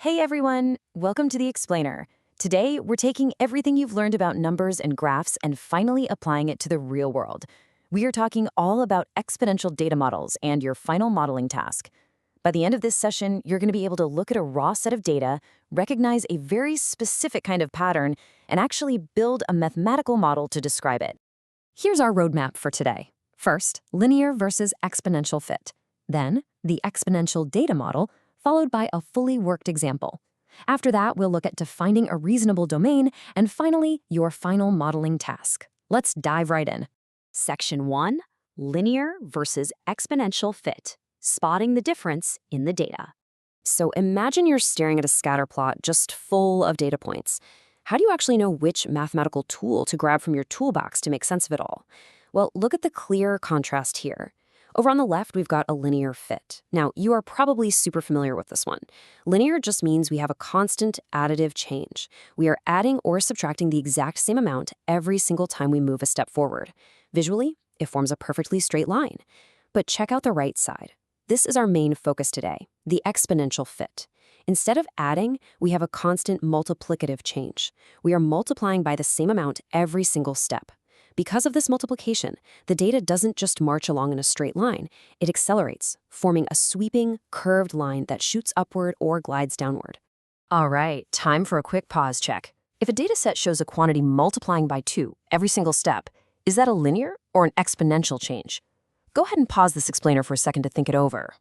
Hey everyone, welcome to the Explainer. Today, we're taking everything you've learned about numbers and graphs and finally applying it to the real world. We are talking all about exponential data models and your final modeling task. By the end of this session, you're going to be able to look at a raw set of data, recognize a very specific kind of pattern, and actually build a mathematical model to describe it. Here's our roadmap for today. First, linear versus exponential fit. Then, the exponential data model, followed by a fully worked example. After that, we'll look at defining a reasonable domain, and finally, your final modeling task. Let's dive right in. Section 1, Linear versus Exponential Fit, Spotting the Difference in the Data. So imagine you're staring at a scatter plot just full of data points. How do you actually know which mathematical tool to grab from your toolbox to make sense of it all? Well, look at the clear contrast here. Over on the left, we've got a linear fit. Now, you are probably super familiar with this one. Linear just means we have a constant additive change. We are adding or subtracting the exact same amount every single time we move a step forward. Visually, it forms a perfectly straight line. But check out the right side. This is our main focus today, the exponential fit. Instead of adding, we have a constant multiplicative change. We are multiplying by the same amount every single step. Because of this multiplication, the data doesn't just march along in a straight line, it accelerates, forming a sweeping, curved line that shoots upward or glides downward. All right, time for a quick pause check. If a data set shows a quantity multiplying by 2 every single step, is that a linear or an exponential change? Go ahead and pause this explainer for a second to think it over.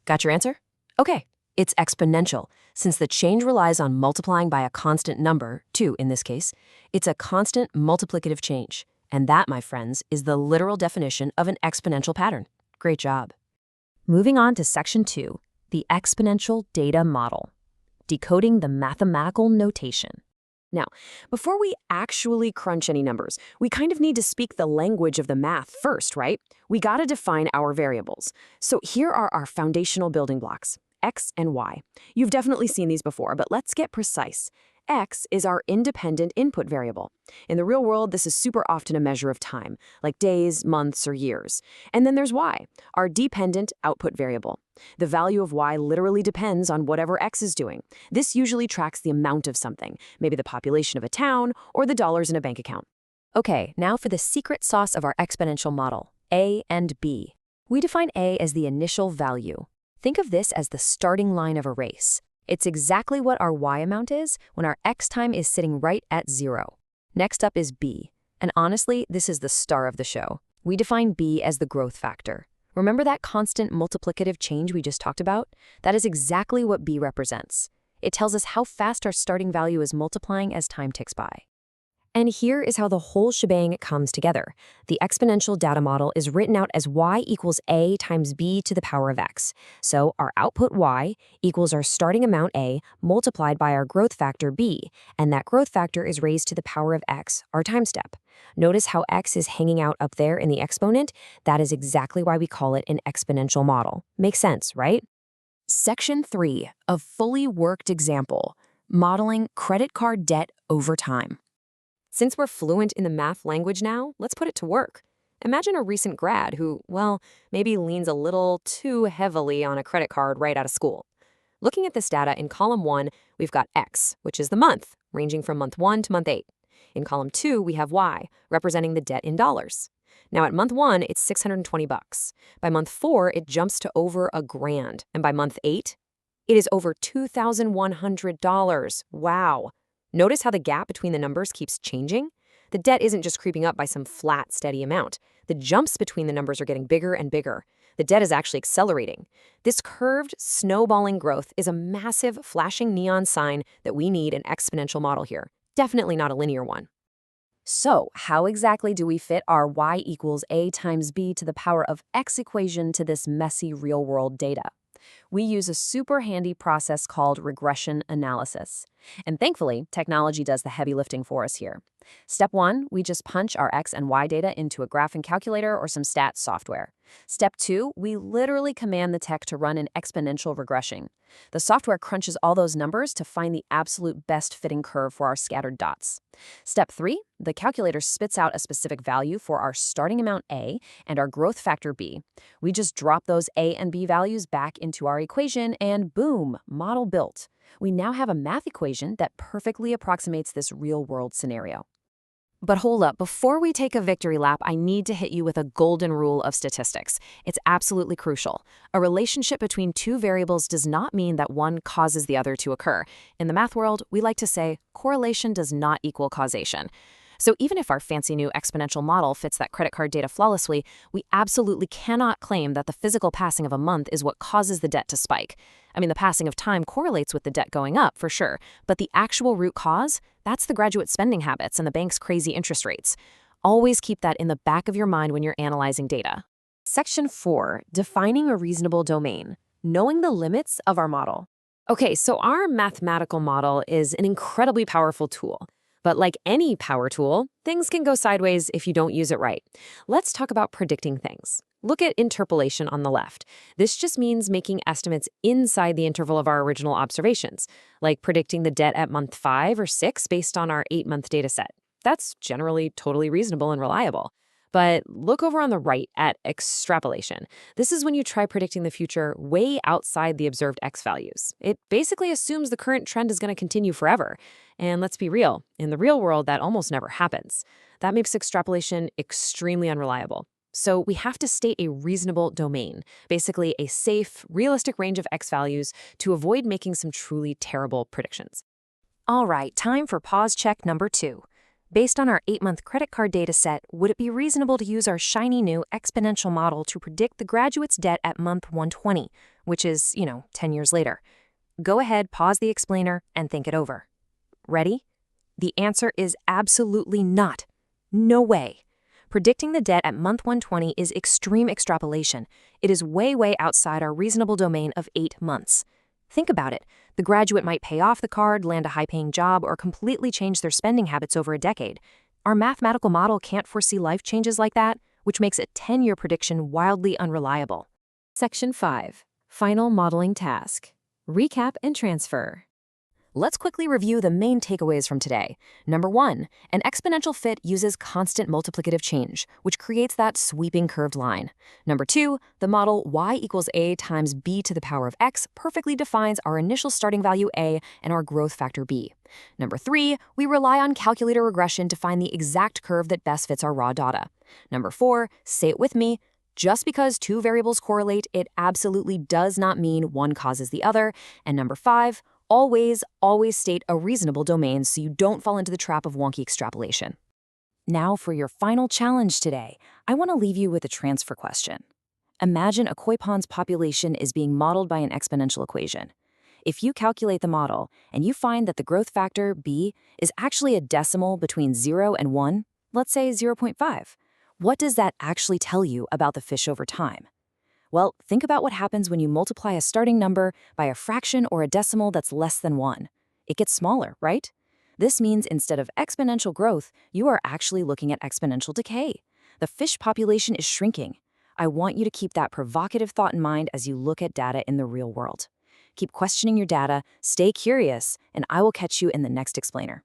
Got your answer? Okay. It's exponential. Since the change relies on multiplying by a constant number, 2 in this case, it's a constant multiplicative change. And that, my friends, is the literal definition of an exponential pattern. Great job. Moving on to Section 2, the exponential data model. Decoding the mathematical notation. Now, before we actually crunch any numbers, we kind of need to speak the language of the math first, right? We gotta define our variables. So here are our foundational building blocks. X and Y. You've definitely seen these before, but let's get precise. X is our independent input variable. In the real world, this is super often a measure of time, like days, months, or years. And then there's Y, our dependent output variable. The value of Y literally depends on whatever X is doing. This usually tracks the amount of something, maybe the population of a town or the dollars in a bank account. Okay, now for the secret sauce of our exponential model, A and B. We define A as the initial value. Think of this as the starting line of a race. It's exactly what our Y amount is when our X time is sitting right at 0. Next up is B. And honestly, this is the star of the show. We define B as the growth factor. Remember that constant multiplicative change we just talked about? That is exactly what B represents. It tells us how fast our starting value is multiplying as time ticks by. And here is how the whole shebang comes together. The exponential data model is written out as y equals a times b to the power of x. So our output y equals our starting amount a multiplied by our growth factor b, and that growth factor is raised to the power of x, our time step. Notice how x is hanging out up there in the exponent? That is exactly why we call it an exponential model. Makes sense, right? Section 3, a fully worked example, modeling credit card debt over time. Since we're fluent in the math language now, let's put it to work. Imagine a recent grad who, well, maybe leans a little too heavily on a credit card right out of school. Looking at this data, in column 1, we've got X, which is the month, ranging from month 1 to month 8. In column 2, we have Y, representing the debt in dollars. Now at month 1, it's $620. By month 4, it jumps to over $1,000. And by month 8, it is over $2,100. Wow. Notice how the gap between the numbers keeps changing? The debt isn't just creeping up by some flat, steady amount. The jumps between the numbers are getting bigger and bigger. The debt is actually accelerating. This curved, snowballing growth is a massive, flashing neon sign that we need an exponential model here. Definitely not a linear one. So, how exactly do we fit our y equals a times b to the power of x equation to this messy real-world data? We use a super handy process called regression analysis. And thankfully, technology does the heavy lifting for us here. Step 1, we just punch our X and Y data into a graphing calculator or some stats software. Step 2, we literally command the tech to run an exponential regression. The software crunches all those numbers to find the absolute best fitting curve for our scattered dots. Step 3, the calculator spits out a specific value for our starting amount A and our growth factor B. We just drop those A and B values back into our equation and boom, model built. We now have a math equation that perfectly approximates this real-world scenario. But hold up, before we take a victory lap, I need to hit you with a golden rule of statistics. It's absolutely crucial. A relationship between two variables does not mean that one causes the other to occur. In the math world, we like to say correlation does not equal causation. So even if our fancy new exponential model fits that credit card data flawlessly, we absolutely cannot claim that the physical passing of a month is what causes the debt to spike. I mean, the passing of time correlates with the debt going up, for sure, but the actual root cause, that's the graduate spending habits and the bank's crazy interest rates. Always keep that in the back of your mind when you're analyzing data. Section 4, defining a reasonable domain, knowing the limits of our model. Okay, so our mathematical model is an incredibly powerful tool. But like any power tool, things can go sideways if you don't use it right. Let's talk about predicting things. Look at interpolation on the left. This just means making estimates inside the interval of our original observations, like predicting the debt at month 5 or 6 based on our 8-month data set. That's generally totally reasonable and reliable. But look over on the right at extrapolation. This is when you try predicting the future way outside the observed X values. It basically assumes the current trend is going to continue forever. And let's be real, in the real world, that almost never happens. That makes extrapolation extremely unreliable. So we have to state a reasonable domain, basically a safe, realistic range of X values to avoid making some truly terrible predictions. All right, time for pause check number 2. Based on our 8-month credit card data set, would it be reasonable to use our shiny new exponential model to predict the graduate's debt at month 120, which is, 10 years later? Go ahead, pause the explainer, and think it over. Ready? The answer is absolutely not. No way. Predicting the debt at month 120 is extreme extrapolation. It is way, way outside our reasonable domain of 8 months. Think about it. The graduate might pay off the card, land a high-paying job, or completely change their spending habits over a decade. Our mathematical model can't foresee life changes like that, which makes a 10-year prediction wildly unreliable. Section 5. Final modeling task. Recap and transfer. Let's quickly review the main takeaways from today. Number 1, an exponential fit uses constant multiplicative change, which creates that sweeping curved line. Number 2, the model y equals a times b to the power of x perfectly defines our initial starting value a and our growth factor b. Number 3, we rely on calculator regression to find the exact curve that best fits our raw data. Number 4, say it with me, just because two variables correlate, it absolutely does not mean one causes the other. And number 5, always state a reasonable domain so you don't fall into the trap of wonky extrapolation. Now for your final challenge today, I want to leave you with a transfer question. Imagine a koi pond's population is being modeled by an exponential equation. If you calculate the model and you find that the growth factor, b, is actually a decimal between 0 and 1, let's say 0.5, what does that actually tell you about the fish over time? Well, think about what happens when you multiply a starting number by a fraction or a decimal that's less than 1. It gets smaller, right? This means instead of exponential growth, you are actually looking at exponential decay. The fish population is shrinking. I want you to keep that provocative thought in mind as you look at data in the real world. Keep questioning your data, stay curious, and I will catch you in the next explainer.